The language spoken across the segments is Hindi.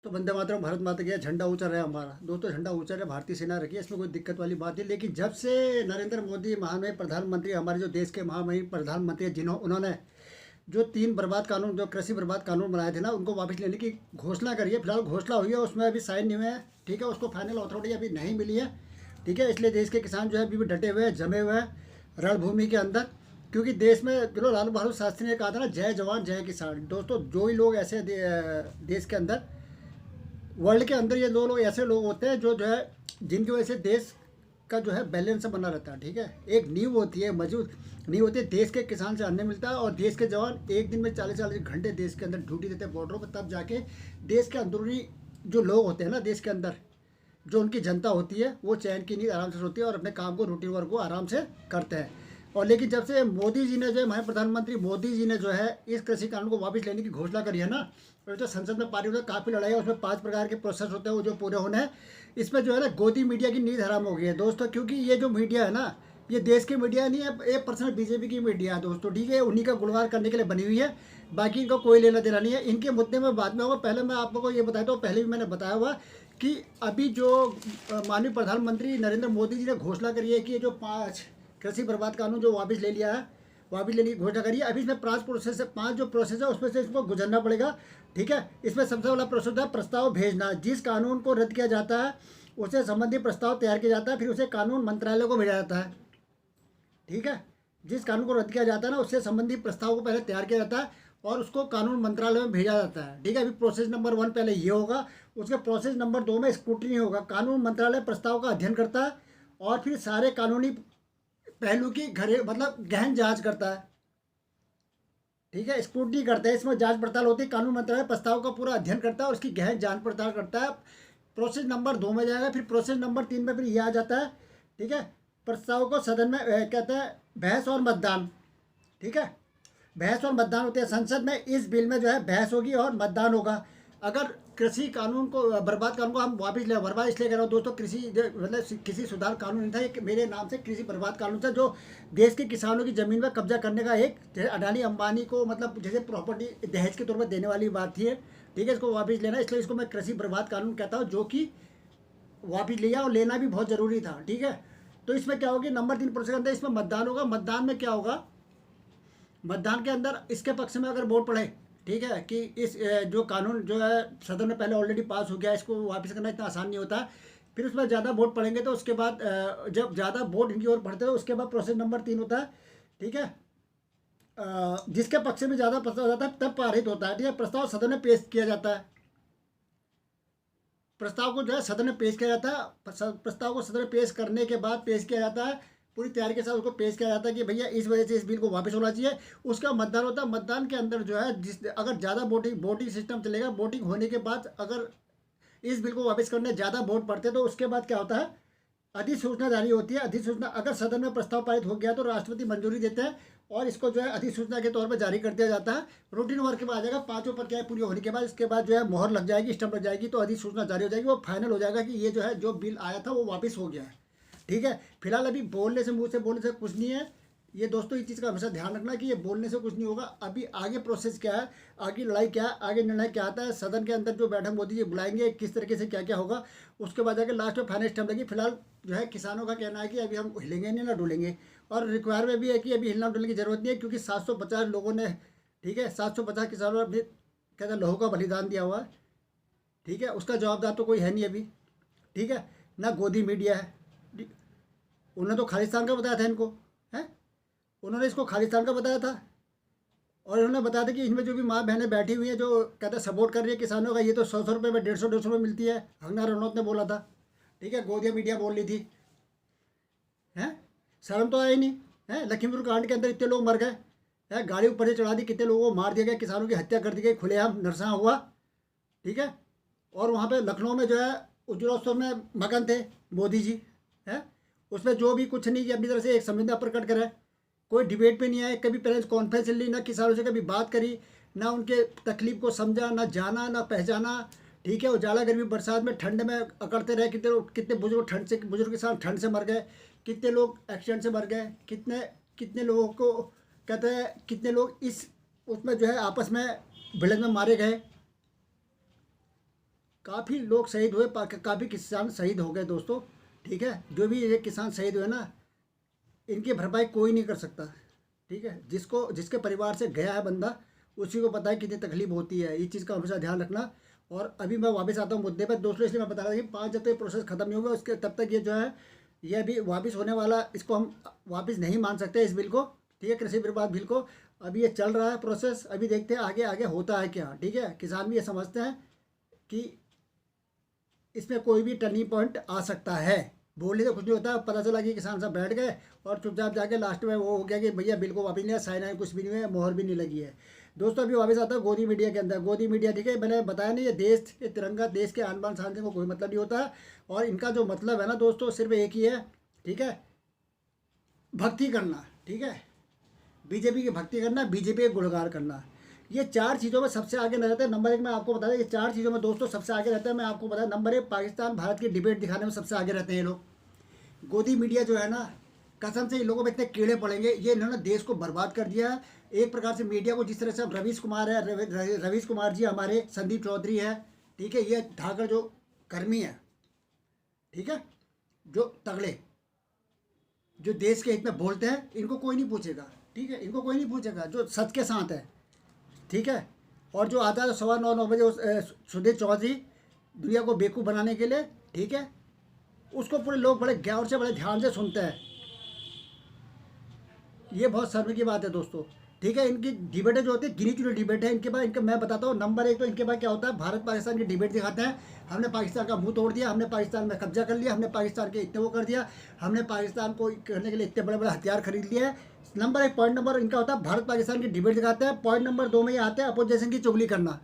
तो वंदे मातरम, भारत माता की जय, झंडा ऊंचा रहे हमारा। दोस्तों झंडा ऊंचा रहे, भारतीय सेना रखी है, इसमें कोई दिक्कत वाली बात नहीं। लेकिन जब से नरेंद्र मोदी महामहिम प्रधानमंत्री, हमारे जो देश के महामहिम प्रधानमंत्री हैं, उन्होंने जो 3 बर्बाद कानून, जो कृषि बर्बाद कानून बनाए थे ना, उनको वापस लेने की घोषणा करी है। फिलहाल घोषणा हुई है, उसमें अभी साइन नहीं हुए हैं। ठीक है, उसको फाइनल अथॉरिटी अभी नहीं मिली है। ठीक है, इसलिए देश के किसान जो है अभी भी डटे हुए हैं, जमे हुए हैं रणभूमि के अंदर। क्योंकि देश में जो लालू बहादुर शास्त्री ने कहा था ना, जय जवान जय किसान। दोस्तों जो ही लोग ऐसे देश के अंदर, वर्ल्ड के अंदर, ये दो लोग ऐसे लोग होते हैं जो है जिनकी वजह से देश का जो है बैलेंस बना रहता है। ठीक है, एक नींव होती है, मजबूत नींव होती है। देश के किसान से अन्न मिलता है, और देश के जवान एक दिन में 40-40 घंटे देश के अंदर ड्यूटी देते हैं बॉर्डरों पर, तब जाके देश के अंदरूनी जो लोग होते हैं ना देश के अंदर, जो उनकी जनता होती है, वो चैन की नींद आराम से सोती है और अपने काम को, रूटीन वर्क को आराम से करते हैं। और लेकिन जब से मोदी जी ने जो है, हमारे प्रधानमंत्री मोदी जी ने जो है इस कृषि कानून को वापस लेने की घोषणा करी है ना, और जो संसद में पारित हुआ, काफ़ी लड़ाई है उसमें। 5 प्रकार के प्रोसेस होते हैं वो जो पूरे होने हैं। इसमें जो है ना गोदी मीडिया की नींद हराम हो गई है दोस्तों। क्योंकि ये जो मीडिया है ना, ये देश की मीडिया नहीं है, एक पर्सनल बीजेपी की मीडिया है दोस्तों। ठीक है, उन्हीं का गुणगान करने के लिए बनी हुई है, बाकी इनको कोई लेना देना नहीं है। इनके मुद्दे में बाद में होगा। पहले मैं आप लोगों को ये बताता हूँ, पहले भी मैंने बताया हुआ कि अभी जो माननीय प्रधानमंत्री नरेंद्र मोदी जी ने घोषणा करी है कि ये जो 5 कृषि बर्बाद कानून जो वापस ले लिया है, वापस लेने की घोषणा करी है। अभी इसमें 5 जो प्रोसेस है उसमें से इसको गुजरना पड़ेगा। ठीक है, इसमें सबसे बड़ा प्रोसेस है प्रस्ताव भेजना। जिस कानून को रद्द किया जाता है उससे संबंधित प्रस्ताव तैयार किया जाता है, फिर उसे कानून मंत्रालय को भेजा जाता है। ठीक है, जिस कानून को रद्द किया जाता है ना, उससे संबंधित प्रस्ताव को पहले तैयार किया जाता है और उसको कानून मंत्रालय में भेजा जाता है। ठीक है, अभी प्रोसेस नंबर 1 पहले ये होगा। उसके प्रोसेस नंबर 2 में स्क्रूटनी होगा। कानून मंत्रालय प्रस्ताव का अध्ययन करता है और फिर सारे कानूनी पहलू की घरे मतलब गहन जांच करता है। ठीक है, स्क्रूटनी करता है, इसमें जांच पड़ताल होती है। कानून मंत्रालय प्रस्ताव का पूरा अध्ययन करता है और उसकी गहन जांच पड़ताल करता है। प्रोसेस नंबर 2 में जाएगा। फिर प्रोसेस नंबर 3 में फिर ये आ जाता है। ठीक है, प्रस्ताव को सदन में कहते हैं बहस और मतदान। ठीक है, बहस और मतदान होते हैं संसद में। इस बिल में जो है बहस होगी और मतदान होगा। अगर कृषि कानून को, बर्बाद कानून को हम वापस ले, बर्बाद इसलिए कह रहा हूँ दोस्तों, कृषि मतलब कृषि सुधार कानून नहीं था, एक मेरे नाम से कृषि बर्बाद कानून था, जो देश के किसानों की ज़मीन पर कब्जा करने का, एक जैसे अडानी अंबानी को मतलब जैसे प्रॉपर्टी दहेज के तौर पर देने वाली बात थी। ठीक है, इसको वापस लेना, इसलिए इसको मैं कृषि बर्बाद कानून कहता हूँ, जो कि वापस लिया और लेना भी बहुत ज़रूरी था। ठीक है, तो इसमें क्या होगी, नंबर 3 प्रोसेस के अंदर इसमें मतदान होगा। मतदान में क्या होगा, मतदान के अंदर इसके पक्ष में अगर वोट पड़े, ठीक है, कि इस जो कानून जो है सदन में पहले ऑलरेडी पास हो गया, इसको वापस करना इतना आसान नहीं होता। फिर उसमें ज़्यादा वोट पड़ेंगे तो उसके बाद जब ज़्यादा वोट इनकी ओर पड़ते हैं तो उसके बाद प्रोसेस नंबर 3 होता है। ठीक है, जिसके पक्ष में ज़्यादा प्रस्ताव हो जाता है तब पारित होता है। ठीक है, प्रस्ताव सदन में पेश किया जाता है। प्रस्ताव को जो है सदन में पेश किया जाता है। प्रस्ताव को सदन में पेश करने के बाद पेश किया जाता है, पूरी तैयारी के साथ उसको पेश किया जाता है कि भैया इस वजह से इस बिल को वापस होना चाहिए। उसका मतदान होता है। मतदान के अंदर जो है जिस अगर ज़्यादा वोटिंग सिस्टम चलेगा, वोटिंग होने के बाद अगर इस बिल को वापस करने ज़्यादा वोट पड़ते हैं तो उसके बाद क्या होता है, अधिसूचना जारी होती है। अधिसूचना अगर सदन में प्रस्ताव पारित हो गया तो राष्ट्रपति मंजूरी देते हैं और इसको जो है अधिसूचना के तौर पर जारी कर दिया जाता है। रूटीन वर्क में आ जाएगा। 5 प्रक्रियाएं पूरी होने के बाद इसके बाद जो है मोहर लग जाएगी, स्टम्प लग जाएगी, तो अधिसूचना जारी हो जाएगी। वो फाइनल हो जाएगा कि ये जो है जो बिल आया था वो वापस हो गया है। ठीक है, फिलहाल अभी बोलने से, मुंह से बोलने से कुछ नहीं है। ये दोस्तों इस चीज़ का हमेशा ध्यान रखना कि ये बोलने से कुछ नहीं होगा। अभी आगे प्रोसेस क्या है, आगे लड़ाई क्या है, आगे निर्णय क्या आता है, सदन के अंदर जो बैठक मोदी जी बुलाएंगे, किस तरीके से क्या क्या होगा, उसके बाद जाकर लास्ट में फाइनल स्टैम्प लगी। फिलहाल जो है किसानों का कहना है कि अभी हम हिलेंगे नहीं ना डुलेंगे, और रिक्वायरमेंट भी है कि अभी हिलना डुलने की जरूरत नहीं है, क्योंकि 750 लोगों ने, ठीक है, 750 किसानों ने अपने कहते हैं लहू का बलिदान दिया हुआ है। ठीक है, उसका जवाबदार तो कोई है नहीं अभी। ठीक है, ना गोदी मीडिया है। उन्होंने तो खालिस्तान का बताया था इनको, है, उन्होंने इसको खालिस्तान का बताया था। और उन्होंने बताया था कि इनमें जो भी माँ बहनें बैठी हुई हैं जो कहते हैं सपोर्ट कर रही है किसानों का, ये तो 100-100 रुपये में, 150-150 में मिलती है। कंगना रनौत ने बोला था। ठीक है, गोदिया मीडिया बोल रही थी। हैं, शर्म तो आई नहीं है। लखीमपुर कांड के अंदर इतने लोग मर गए हैं, गाड़ी ऊपर से चढ़ा दी, कितने लोगों को मार दिया गया, किसानों की हत्या कर दी गई, खुलेआम नरसंहार हुआ। ठीक है, और वहाँ पे लखनऊ में जो है उज्ज्वलोत्सव में मगन थे मोदी जी, हैं, उसमें जो भी कुछ नहीं किया, अपनी तरफ से एक संवेदना प्रकट करे, कोई डिबेट पे नहीं आए, कभी प्रेस कॉन्फ्रेंस ली, ना किसानों से कभी बात करी, ना उनके तकलीफ को समझा, ना जाना ना पहचाना। ठीक है, उजाला गर्मी बरसात में ठंड में अकड़ते रहे, कितने कितने बुजुर्ग ठंड से, बुजुर्ग किसान ठंड से मर गए, कितने लोग एक्सीडेंट से मर गए, कितने कितने लोगों को कहते हैं, कितने लोग इस उसमें जो है आपस में भिड़ंत में मारे गए। काफ़ी लोग शहीद हुए, काफ़ी किसान शहीद हो गए दोस्तों। ठीक है, जो भी ये किसान शहीद हुए ना, इनकी भरपाई कोई नहीं कर सकता। ठीक है, जिसको जिसके परिवार से गया है बंदा, उसी को पता है कितनी तकलीफ होती है। इस चीज़ का हमेशा ध्यान रखना। और अभी मैं वापस आता हूँ मुद्दे पर दोस्तों, इसलिए मैं बता रहा था कि 5 जब तक प्रोसेस खत्म नहीं होगा उसके तब तक ये जो है ये अभी वापस होने वाला, इसको हम वापस नहीं मान सकते इस बिल को। ठीक है, कृषि विवाद बिल को। अभी ये चल रहा है प्रोसेस, अभी देखते हैं आगे आगे होता है क्या। ठीक है, किसान भी ये समझते हैं कि इसमें कोई भी टर्निंग पॉइंट आ सकता है। बोलने से कुछ नहीं होता। पता चला कि किसान सब बैठ गए और चुपचाप जाके लास्ट में वो हो गया कि भैया बिल को वापस नहीं, साइन आइन कुछ भी नहीं हुआ है, मोहर भी नहीं लगी है। दोस्तों अभी वापस आता है गोदी मीडिया के अंदर। गोदी मीडिया, ठीक है, मैंने बताया नहीं, ये देश के तिरंगा, देश के आन बान शान से को कोई मतलब नहीं होता है। और इनका जो मतलब है ना दोस्तों, सिर्फ एक ही है। ठीक है, भक्ति करना। ठीक है, बीजेपी की भक्ति करना, बीजेपी का गुणगान करना। ये 4 चीज़ों में सबसे आगे न रहते हैं। नंबर 1 मैं आपको बता दें, ये 4 चीज़ों में दोस्तों सबसे आगे रहते हैं। मैं आपको बता, नंबर 1 पाकिस्तान भारत की डिबेट दिखाने में सबसे आगे रहते हैं ये लोग। गोदी मीडिया जो है ना, कसम से इन लोगों में इतने कीड़े पड़ेंगे, ये इन्होंने देश को बर्बाद कर दिया है। एक प्रकार से मीडिया को जिस तरह से अब रवीश कुमार है, रवीश कुमार जी हमारे, संदीप चौधरी है, ठीक है, ये धाकर जो कर्मी है, ठीक है, जो तगड़े, जो देश के हित में बोलते हैं, इनको कोई नहीं पूछेगा। ठीक है, इनको कोई नहीं पूछेगा, जो सच के साथ है। ठीक है, और जो आता है 9:15 बजे सुधीर चौधरी, दुनिया को बेवकूफ़ बनाने के लिए। ठीक है, उसको पूरे लोग बड़े गौर से, बड़े ध्यान से सुनते हैं। ये बहुत शर्म की बात है दोस्तों। ठीक है, इनकी डिबेटें जो होती है गिनी चुनी डिबेट है इनके पास। इनका मैं बताता हूँ, नंबर 1 तो इनके पास क्या होता है, भारत पाकिस्तान की डिबेट दिखाते हैं। हमने पाकिस्तान का मुंह तोड़ दिया, हमने पाकिस्तान में कब्जा कर लिया, हमने पाकिस्तान के इतने वो कर दिया, हमने पाकिस्तान को करने के लिए इतने बड़े बड़े हथियार खरीद लिए हैं। नंबर 1 पॉइंट नंबर इनका होता है भारत पाकिस्तान की डिबेट दिखाते हैं। पॉइंट नंबर 2 में ये आते हैं अपोजिशन की चुगली करना।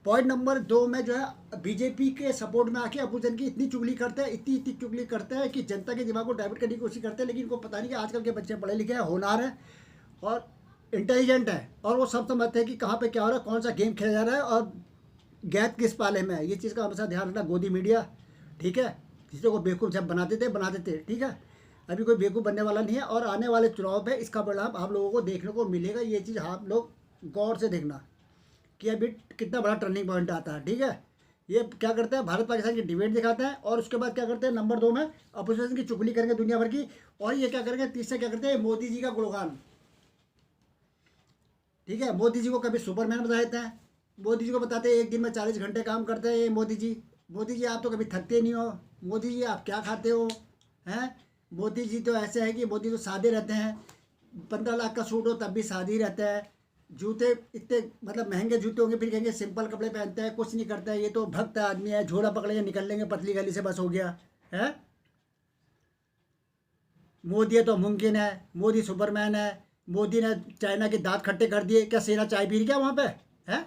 पॉइंट नंबर 2 में जो है बीजेपी के सपोर्ट में आके अपोजिशन की इतनी चुगली करते हैं, इतनी इतनी चुगली करते हैं कि जनता के दिमाग को डाइवर्ट करने की कोशिश करते हैं। लेकिन इनको पता नहीं कि आजकल के बच्चे पढ़े लिखे हैं, होनहार हैं और इंटेलिजेंट है, और वो सब समझते हैं कि कहाँ पे क्या हो रहा है, कौन सा गेम खेला जा रहा है और गैत किस पाले में है। ये चीज़ का हमेशा ध्यान रखना गोदी मीडिया। ठीक है, किसी को बेवकूफ़ जब बनाते थे। ठीक है, अभी कोई बेवकूफ़ बनने वाला नहीं है। और आने वाले चुनाव पे इसका परिणाम आप लोगों को देखने को मिलेगा। ये चीज़ आप लोग गौर से देखना कि अभी कितना बड़ा टर्निंग पॉइंट आता है। ठीक है, ये क्या करते हैं, भारत पाकिस्तान की डिबेट दिखाते हैं, और उसके बाद क्या करते हैं, नंबर 2 में अपोजिशन की चुगली करेंगे दुनिया भर की। और ये क्या करेंगे, तीसरा क्या करते हैं, मोदी जी का गुणगान। ठीक है, मोदी जी को कभी सुपरमैन बता देते हैं, मोदी जी को बताते हैं 1 दिन में 40 घंटे काम करते हैं ये मोदी जी। मोदी जी आप तो कभी थकते नहीं हो, मोदी जी आप क्या खाते हो, हैं। मोदी जी तो ऐसे है कि मोदी तो सादे रहते हैं, 15 लाख का सूट हो तब भी सादे ही रहता है। जूते इतने मतलब महंगे जूते होंगे फिर कहेंगे सिंपल कपड़े पहनते हैं, कुछ नहीं करता है, ये तो भक्त आदमी है, झोला पकड़ेंगे निकल लेंगे पतली गली से, बस हो गया है। मोदी है तो मुमकिन है, मोदी सुपरमैन है, मोदी ने चाइना के दांत खट्टे कर दिए, क्या सेना चाय पी रही क्या वहाँ पे है।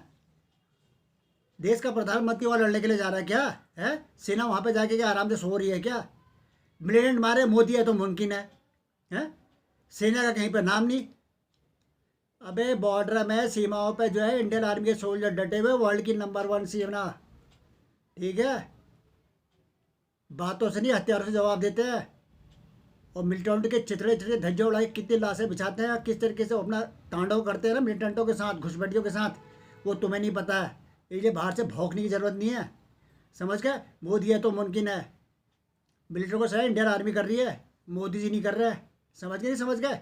देश का प्रधानमंत्री वहाँ लड़ने के लिए जा रहा है क्या है, सेना वहाँ पे जाके क्या आराम से सो रही है क्या। मिलिटेंट मारे, मोदी है तो मुमकिन है? सेना का कहीं पर नाम नहीं। अबे बॉर्डर में सीमाओं पे जो है इंडियन आर्मी के सोल्जर डटे हुए, वर्ल्ड की नंबर 1 सेना। ठीक है, बातों से नहीं हथियारों से जवाब देते हैं। और मिलिटेंट के चितड़े चितड़े धज्जे उड़ा के कितनी लाशें बिछाते हैं, किस तरीके से अपना तांडव करते हैं ना मिलिटेंटों के साथ, घुसपैठियों के साथ, वो तुम्हें नहीं पता है। इसलिए बाहर से भौंकने की ज़रूरत नहीं है, समझ गए। मोदी है तो मुमकिन है, मिलिट्री को सही इंडियन आर्मी कर रही है, मोदी जी नहीं कर रहे हैं, समझ गए नहीं समझ गए।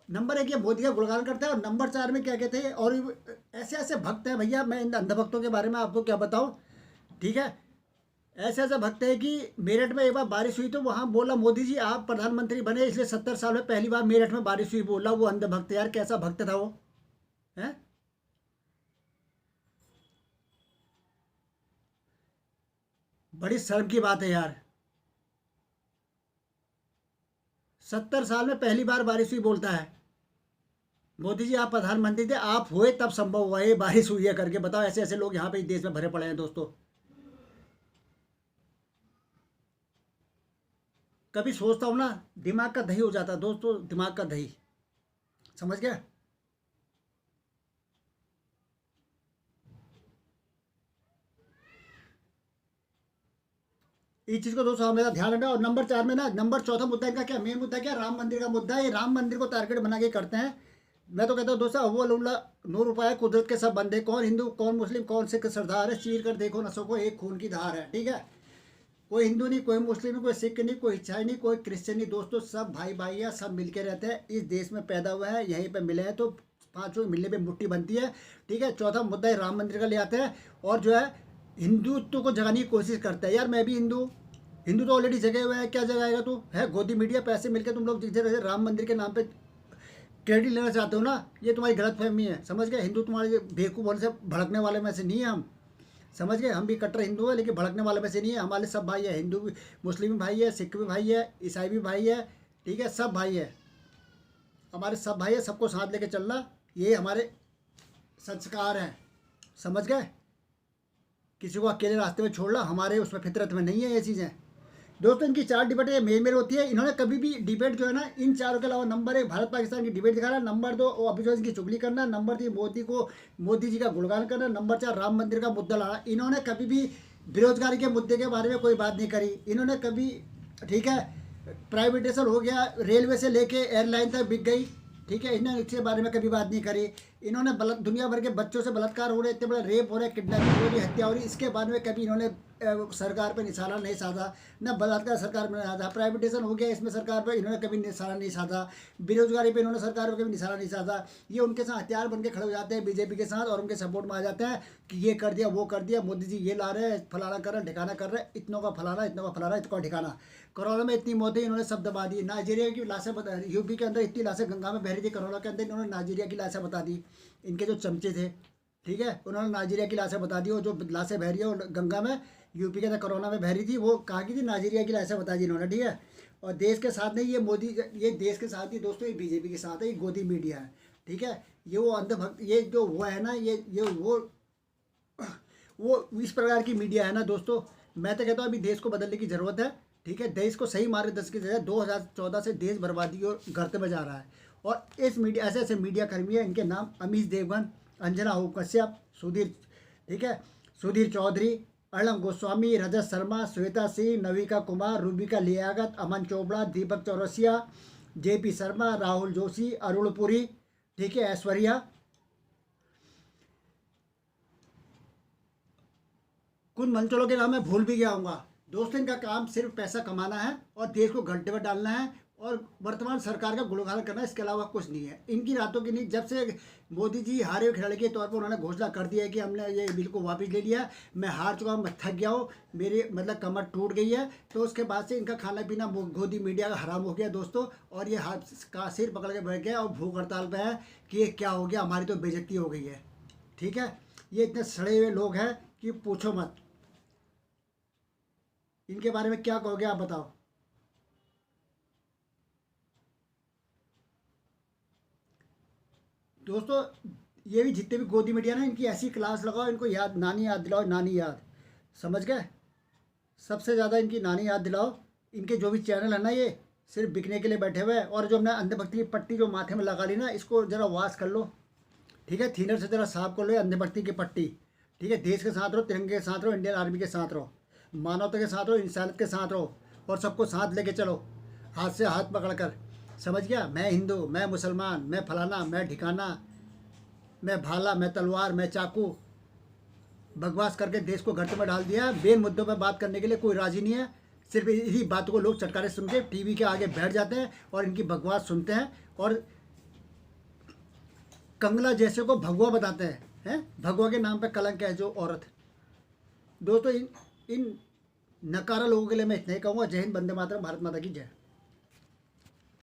नंबर 1 ये मोदी का गुणगान करता है। और नंबर 4 में क्या कहते हैं, और ऐसे ऐसे भक्त हैं भैया, मैं इन अंधभक्तों के बारे में आपको क्या बताऊं। ठीक है, ऐसे ऐसे भक्त हैं कि मेरठ में एक बार बारिश हुई तो वहाँ बोला मोदी जी आप प्रधानमंत्री बने, इसलिए 70 साल में पहली बार मेरठ में बारिश हुई, बोला वो अंधभक्त। यार कैसा भक्त था वो, है। बड़ी शर्म की बात है यार, 70 साल में पहली बार बारिश हुई बोलता है। मोदी जी आप प्रधानमंत्री थे, आप हुए तब संभव हुआ ये बारिश हुई है करके। बताओ, ऐसे ऐसे लोग यहाँ पे इस देश में भरे पड़े हैं दोस्तों। कभी सोचता हूँ ना, दिमाग का दही हो जाता है दोस्तों, दिमाग का दही, समझ गया। इस चीज़ को दोस्तों हमेशा ध्यान रखना। और नंबर 4 में ना, नंबर चौथा मुद्दा इनका क्या, मेन मुद्दा क्या, राम मंदिर का मुद्दा है। ये राम मंदिर को टारगेट बना के करते हैं। मैं तो कहता हूँ दोस्तों, अव्वल नूर उपाय कुदरत के सब बंदे, कौन हिंदू कौन मुस्लिम कौन सिख सरदार है, चीर कर देखो नसों को, एक खून की धार है। ठीक है, कोई हिंदू नहीं, कोई मुस्लिम नहीं, कोई सिख नहीं, कोई ईसाई नहीं, कोई क्रिश्चियन नहीं दोस्तों, सब भाई भाई है, सब मिलके रहते हैं, इस देश में पैदा हुए हैं, यहीं पे मिले हैं, तो पांचों मिलने पे मुट्ठी बनती है। ठीक है, चौथा मुद्दा है राम मंदिर का ले आते हैं, और जो है हिंदुत्व को जगाने की कोशिश करते हैं। यार मैं भी हिंदू, हिंदू तो ऑलरेडी जगे हुए हैं, क्या जगाएगा तू है? गोदी मीडिया पैसे मिलके तुम लोग जिस तरह से राम मंदिर के नाम पे क्रेडिट लेना चाहते हो ना, ये तुम्हारी गलत फहमी है, समझ गए? हिंदू तुम्हारे बेवकूफ़ होने से भड़कने वाले में से नहीं है हम, समझ गए? हम भी कट्टर हिंदू है, लेकिन भड़कने वाले में से नहीं है, हमारे सब भाई है, हिंदू भी मुस्लिम भी भाई है, सिख भी भाई है, ईसाई भी भाई है। ठीक है, सब भाई है, हमारे सब भाई है, सबको साथ लेके चलना, ये हमारे संस्कार हैं, समझ गए? किसी को अकेले रास्ते में छोड़ना हमारे उसमें फितरत में नहीं है ये चीज़ें। दोस्तों इनकी चार डिबेटें मेल मेल होती है, इन्होंने कभी भी डिबेट जो है ना, इन चारों के अलावा नंबर 1 भारत पाकिस्तान की डिबेट दिखाना, नंबर 2 ऑफिसर्स की चुगली करना, नंबर 3 मोदी जी का गुणगान करना, नंबर 4 राम मंदिर का मुद्दा लाना। इन्होंने कभी भी बेरोजगारी के मुद्दे के बारे में कोई बात नहीं करी इन्होंने कभी। ठीक है, प्राइवेटाइजेशन हो गया, रेलवे से लेके एयरलाइन तक बिक गई। ठीक है, इन्होंने इसके बारे में कभी बात नहीं करी। इन्होंने दुनिया भर के बच्चों से बलात्कार हो रहे, इतने बड़े रेप हो रहे, किडनैपिंग हो रही, हत्या हो रही, इसके बारे में कभी इन्होंने सरकार पे निशाना नहीं साधा, न बलात्कार सरकार में नहीं साधा। प्राइवेटाइजेशन हो गया, इसमें सरकार पे इन्होंने कभी निशाना नहीं साधा। बेरोजगारी पे इन्होंने सरकार पे कभी निशाना नहीं साधा। ये उनके साथ हथियार बन के खड़े हो जाते हैं बीजेपी के साथ, और उनके सपोर्ट में आ जाते हैं कि ये कर दिया वो कर दिया, मोदी जी ये ला रहे हैं, फलाना कर रहे हैं, ठिकाना कर रहे हैं, इतनों का फलाना, इतनों का फलाना, इतना ठिकाना। कोरोना में इतनी मौतें इन्होंने सब दबा दी। नाइजीरिया की लाशें बता, यूपी के अंदर इतनी लाशें गंगा में बह रही थी कोरोना के अंदर, इन्होंने नाइजीरिया की लाशें बता दी। इनके जो चमचे थे, ठीक है, उन्होंने नाइजीरिया की लाशें बता दी, और जो लाशें बह रही है वो गंगा में, यूपी के अंदर कोरोना में बह रही थी, वो कहाँ की थी? नाइजीरिया की लाशें बता दी इन्होंने। ठीक है, और देश के साथ नहीं, ये मोदी, ये देश के साथ ही दोस्तों, ये बीजेपी के साथ है, ये गोदी मीडिया है। ठीक है, ये वो अंधभक्त, ये जो वो है ना, ये वो इस प्रकार की मीडिया है ना दोस्तों। मैं तो कहता हूँ अभी देश को बदलने की ज़रूरत है। ठीक है, देश को सही मार्गदर्शन की जगह 2014 से देश बर्बादी और गर्त में जा रहा है, और इस मीडिया, ऐसे ऐसे मीडिया कर्मी है, इनके नाम अमीश देवगन, अंजना हो कश्यप, सुधीर, ठीक है, सुधीर चौधरी, अर्णब गोस्वामी, रजत शर्मा, श्वेता सिंह, नविका कुमार, रूबिका लियाकत, अमन चोपड़ा, दीपक चौरसिया, जेपी शर्मा, राहुल जोशी, अरुण पुरी, ठीक है, ऐश्वर्या, कुछ मंचलों के नाम मैं भूल भी गया हूँगा दोस्तों। इनका काम सिर्फ पैसा कमाना है और देश को गड्ढे में डालना है, और वर्तमान सरकार का गुणगान करना है, इसके अलावा कुछ नहीं है इनकी। रातों की नहीं, जब से मोदी जी हारे हुए खिलाड़ी के तौर पर उन्होंने घोषणा कर दिया है कि हमने ये बिल को वापस ले लिया, मैं हार चुका हूँ, मैं थक गया हूँ, मेरी मतलब कमर टूट गई है, तो उसके बाद से इनका खाना पीना गोदी मीडिया का हराम हो गया दोस्तों। और ये हाथ का सिर पकड़ के बैठ गया और भूख हड़ताल पर है कि ये क्या हो गया, हमारी तो बेइज्जती हो गई है। ठीक है, ये इतने सड़े हुए लोग हैं कि पूछो मत। इनके बारे में क्या कहोगे आप बताओ? दोस्तों ये भी जितने भी गोदी मीडिया ना, इनकी ऐसी क्लास लगाओ, इनको याद, नानी याद दिलाओ, नानी याद, समझ गए? सबसे ज़्यादा इनकी नानी याद दिलाओ। इनके जो भी चैनल है ना, ये सिर्फ बिकने के लिए बैठे हुए हैं। और जो हमने अंधभक्ति की पट्टी जो माथे में लगा ली ना, इसको ज़रा वाश कर लो। ठीक है, थीनर से ज़रा साफ कर लो अंधभक्ति की पट्टी। ठीक है, देश के साथ रहो, तिरंगे के साथ रहो, इंडियन आर्मी के साथ रहो, मानवता के साथ रहो, इंसानियत के साथ रहो, और सबको साथ लेके चलो, हाथ से हाथ पकड़ कर, समझ गया? मैं हिंदू, मैं मुसलमान, मैं फलाना, मैं ठिकाना, मैं भाला, मैं तलवार, मैं चाकू, बकवास करके देश को गर्त में डाल दिया। मेन मुद्दों पर बात करने के लिए कोई राजी नहीं है। सिर्फ इसी बातों को लोग चटकारे सुन के टीवी के आगे बैठ जाते हैं और इनकी बकवास सुनते हैं, और कंगला जैसे को भगवा बताते हैं। भगवा के नाम पे कलंक है जो औरत। दोस्तों इन नकारा लोगों के लिए मैं इतना ही कहूँगा। जय हिंद, वंदे मातरम, भारत माता की जय।